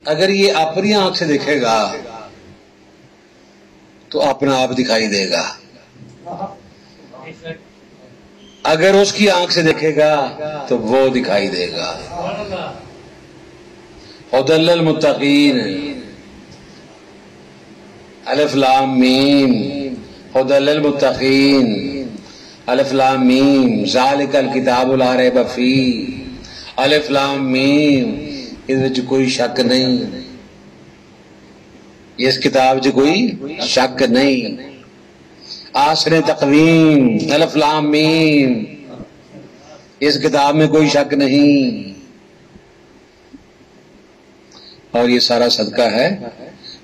اگر یہ اپنی آنکھ سے دیکھے گا تو اپنا آپ دکھائی دے گا، اگر اس کی آنکھ سے دیکھے گا تو وہ دکھائی دے گا۔ ہدی للمتقین، الف لام میم، ہدی للمتقین، الف لام میم، ذالک الکتاب لا ریب فیہ، الف لام میم، اس کوئی شک نہیں، اس کتاب جو کوئی شک نہیں، آسر تقویم، الف لام میم، اس کتاب میں کوئی شک نہیں۔ اور یہ سارا صدقہ ہے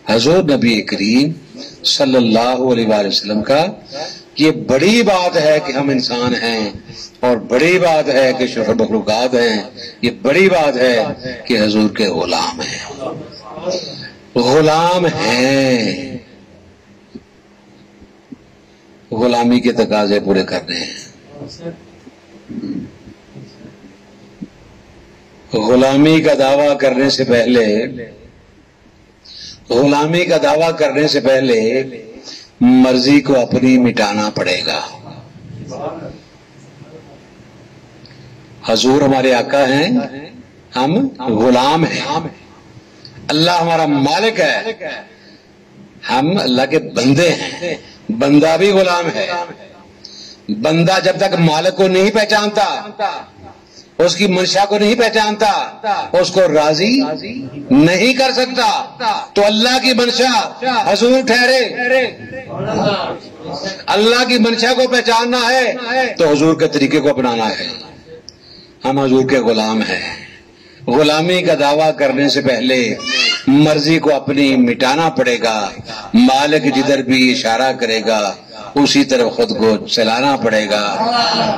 حضور نبی کریم صلی اللہ علیہ وآلہ وسلم کا۔ یہ بڑی بات ہے کہ ہم انسان ہیں، اور بڑی بات ہے کہ شرف مخلوقات ہیں، یہ بڑی بات ہے کہ حضور کے غلام ہیں، غلام ہیں، غلامی کے تقاضے پورے کرنے ہیں۔ غلامی کا دعویٰ کرنے سے پہلے، غلامی کا دعویٰ کرنے سے پہلے مرضی کو اپنی مٹانا پڑے گا۔ حضور ہمارے آقا ہیں، ہم غلام ہیں، اللہ ہمارا مالک ہے، ہم اللہ کے بندے ہیں۔ بندہ بھی غلام ہے، بندہ جب تک مالک کو نہیں پہچانتا، اس کی منشا کو نہیں پہچانتا، اس کو راضی نہیں کر سکتا، تو اللہ کی منشا حضور ٹھہرے۔ اللہ کی منشا کو پہچاننا ہے تو حضور کے طریقے کو اپنانا ہے۔ ہم حضور کے غلام ہیں، غلامی کا دعویٰ کرنے سے پہلے مرضی کو اپنی مٹانا پڑے گا، مالک جدھر بھی اشارہ کرے گا اسی طرف خود کو چلانا پڑے گا۔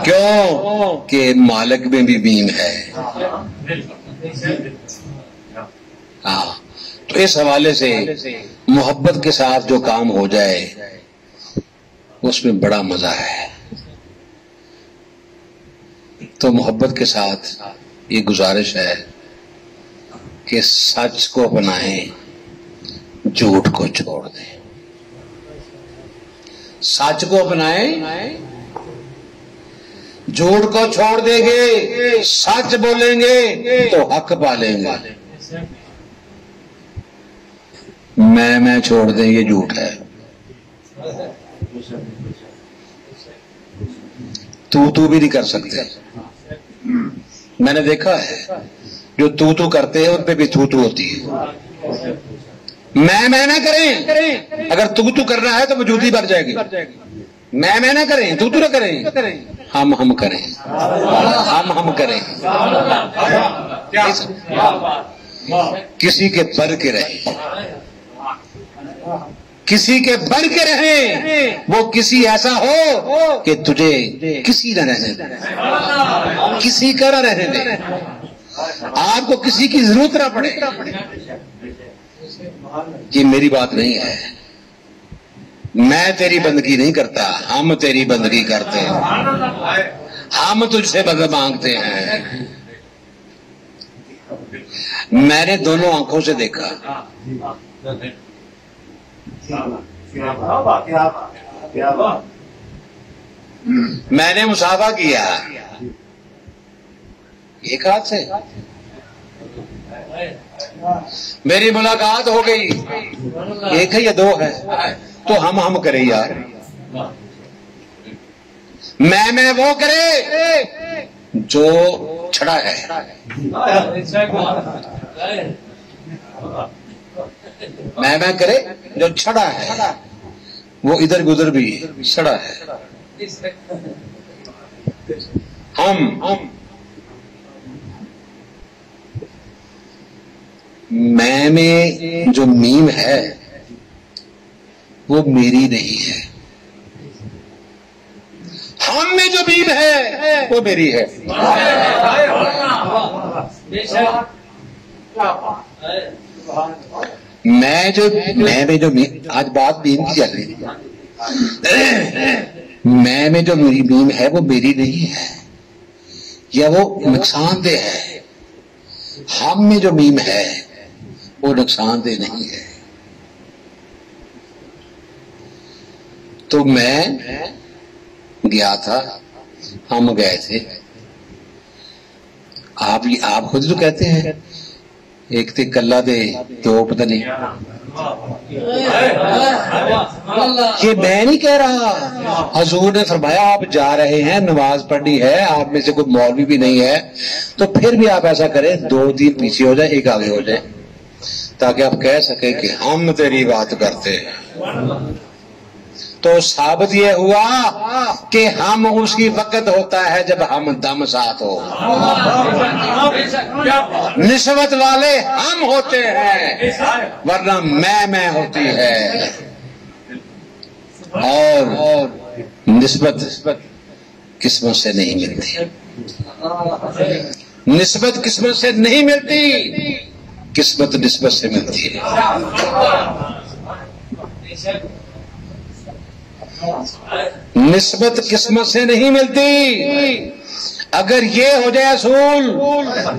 کیوں کہ مالک میں بھی میم ہے۔ تو اس حوالے سے محبت کے ساتھ جو کام ہو جائے اس میں بڑا مزہ ہے۔ تو محبت کے ساتھ یہ گزارش ہے کہ سچ کو اپنائیں، جھوٹ کو چھوڑ دیں۔ سچ کو اپنائیں، جھوٹ کو چھوڑ دیں گے، سچ بولیں گے تو حق پالیں گے۔ میں چھوڑ دیں یہ جھوٹ ہے، تو بھی نہیں کر سکتے۔ میں نے دیکھا ہے جو تو کرتے ہیں ان پہ بھی تو ہوتی ہے۔ میں نہ کریں، اگر تو کرنا ہے تو وجودی بڑھ جائے گی۔ میں نہ کریں، تو نہ کریں، ہم کریں، ہم کریں، کسی کے بڑھ کے رہیں، کسی کے بڑھ کے رہیں، وہ کسی ایسا ہو کہ تجھے کسی نہ رہنے دے، کسی کا نہ رہنے دے، آپ کو کسی کی ضرورت نہ پڑے۔ یہ میری بات نہیں ہے، میں تیری بندگی نہیں کرتا، ہم تیری بندگی کرتے ہیں، ہم تجھ سے مدد مانگتے ہیں۔ میں نے دونوں آنکھوں سے دیکھا، میں نے مصافحہ کیا ایک ہاتھ سے، میری ملاقات ہو گئی، ایک ہے یا دو ہے، تو ہم کرے یار، میں وہ کرے جو چھڑا ہے، میں کرے جو چھڑا ہے، وہ ادھر گزر بھی چھڑا ہے۔ ہم میں جو میم ہے وہ میری نہیں ہے، ہم میں جو میم ہے وہ میری ہے۔ میں جو آج بات میم کی چل رہی ہے، میں جو میری میم ہے وہ میری نہیں ہے، یا وہ نقصان دہ ہے۔ ہم میں جو میم ہے وہ نقصان دہ نہیں ہے. تو میں گیا تھا، ہم گئے تھے. آپ خود تو کہتے ہیں ایک تھے کلہ دے دو پتہ نہیں. یہ میں نہیں کہہ رہا، حضور نے فرمایا آپ جا رہے ہیں، نماز پڑھنی ہے، آپ میں سے کوئی مولوی بھی نہیں ہے، تو پھر بھی آپ ایسا کریں 2-3 پیچھے ہو جائیں، ایک آگے ہو جائے، تاکہ آپ کہہ سکیں کہ ہم تیری بات کرتے ہیں. تو ثابت یہ ہوا کہ ہم اسی وقت ہوتا ہے جب ہم دم ساتھ ہو. نسبت والے ہم ہوتے ہیں، ورنہ میں ہوتی ہے. اور نسبت قسمت سے نہیں ملتی، نسبت قسمت سے نہیں ملتی، قسمت نسبت سے ملتی ہے. نسبت قسمت سے نہیں ملتی. اگر یہ ہو جائے اصول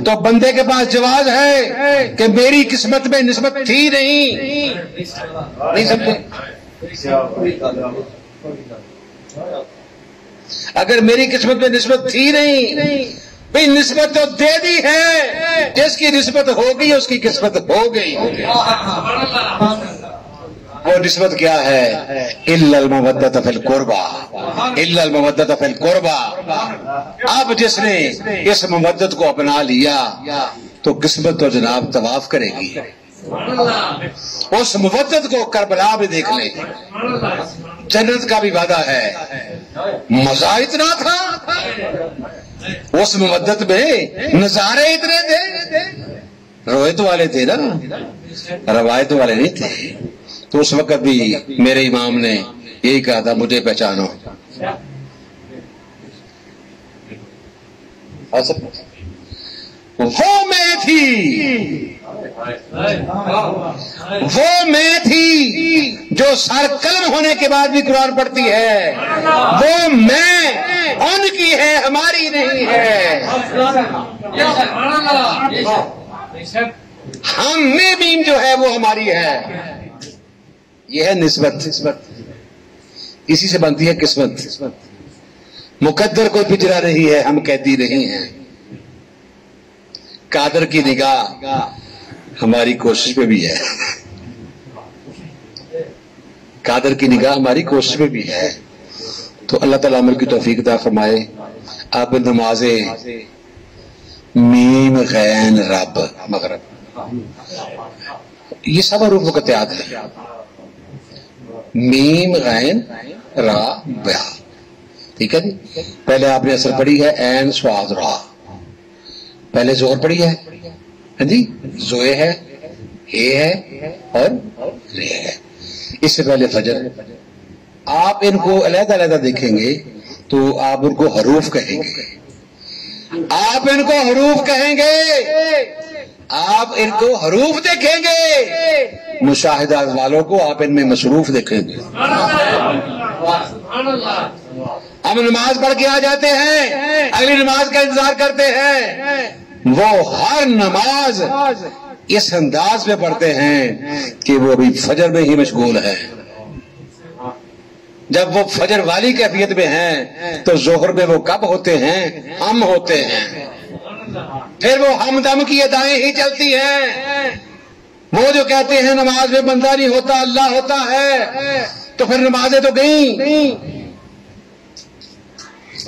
تو بندے کے پاس جواز ہے کہ میری قسمت میں نسبت تھی نہیں سمجھے. اگر میری قسمت میں نسبت تھی نہیں، بھئی نسبت تو دے دی ہے، جس کی نسبت ہو گئی اس کی قسمت ہو گئی. وہ نسبت کیا ہے؟ الا المودۃ فی القربى، الا المودۃ فی القربى. اب جس نے اس مودت کو اپنا لیا تو قسمت تو جناب طواف کرے گی. اس مودت کو کربلا بھی دیکھ لیں، جنت کا بھی وعدہ ہے. مزہ اتنا تھا اس مودت میں، نظارے اتنے تھے، روایت والے تھے نا، روایت والے نہیں تھے. تو اس وقت بھی میرے امام نے یہی کہا تھا مجھے پہچانو. وہ میں تھی جو سر قلم ہونے کے بعد بھی قرآن پڑھتی ہے. وہ میں ان کی ہے، ہماری نہیں ہے. ہم میں بھی جو ہے وہ ہماری ہے. یہ ہے نسبت. اسی سے بنتی ہے قسمت. مقدر کوئی پجرا نہیں ہے، ہم قیدی نہیں ہیں. قادر کی نگاہ ہماری کوشش پہ بھی ہے، قادر کی نگاہ ہماری کوشش پہ بھی ہے. تو اللہ تعالیٰ عمل کی توفیق عطا فرمائے. اب نماز میم غین رب مغرب، یہ سب حروف مقطعات ہے. میم غین را بیا، ٹھیک ہے جی. پہلے آپ نے اثر پڑھی ہے عین صاد را، پہلے زہر پڑھی ہے، ہاں جی، زوئے ہے، ہے اور رے ہے. اس سے پہلے فجر. آپ ان کو علیحدہ علیحدہ دیکھیں گے تو آپ ان کو حروف کہیں گے. آپ ان کو حروف کہیں گے، آپ ان کو حروف دیکھیں گے. مشاہدہ والوں کو آپ ان میں مصروف دیکھیں گے. ہم نماز پڑھ کے آ جاتے ہیں، اگلی نماز کا انتظار کرتے ہیں. وہ ہر نماز اس انداز میں پڑھتے ہیں کہ وہ ابھی فجر میں ہی مشغول ہے. جب وہ فجر والی کیفیت میں ہیں تو ظہر میں وہ کب ہوتے ہیں؟ ہم ہوتے ہیں. پھر وہ ہم دم کی ادائیں ہی چلتی ہیں. وہ جو کہتے ہیں نماز میں بندہ نہیں ہوتا اللہ ہوتا ہے، تو پھر نمازیں تو گئیں.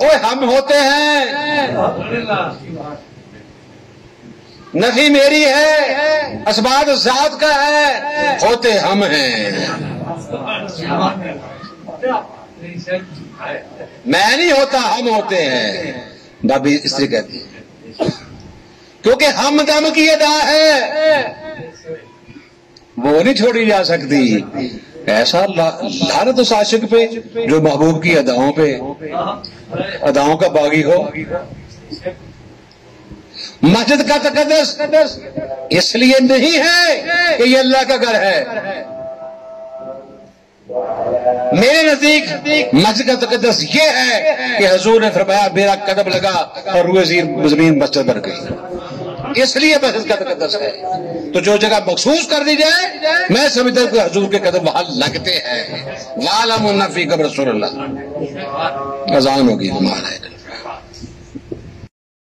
اوہ ہم ہوتے ہیں، نفی میری ہے، اسبات ذات کا ہے، ہوتے ہم ہیں. میں نہیں ہوتا، ہم ہوتے ہیں. بابی اس طرح کہتی ہے کیونکہ ہم دم کی ادا ہے، وہ نہیں چھوڑی جا سکتی. ایسا لعنت اس عاشق پہ جو محبوب کی اداؤں پہ، اداؤں کا باغی ہو. مسجد کا تقدس اس لیے نہیں ہے کہ یہ اللہ کا گھر ہے. میرے نزدیک مسجد کا تقدس یہ ہے کہ حضور نے فرمایا میرا قدم لگا اور روئے زمین مسجد بن گئی. اس لیے بس اس کا تقدس ہے. تو جو جگہ مخصوص کر دی جائے میں سمجھتا ہوں کہ حضور کے قدم وہاں لگتے ہیں. وَعَلَمُ أَنَّ فِيكُمْ رَسُولَ اللَّهِ. اذان ہوگی.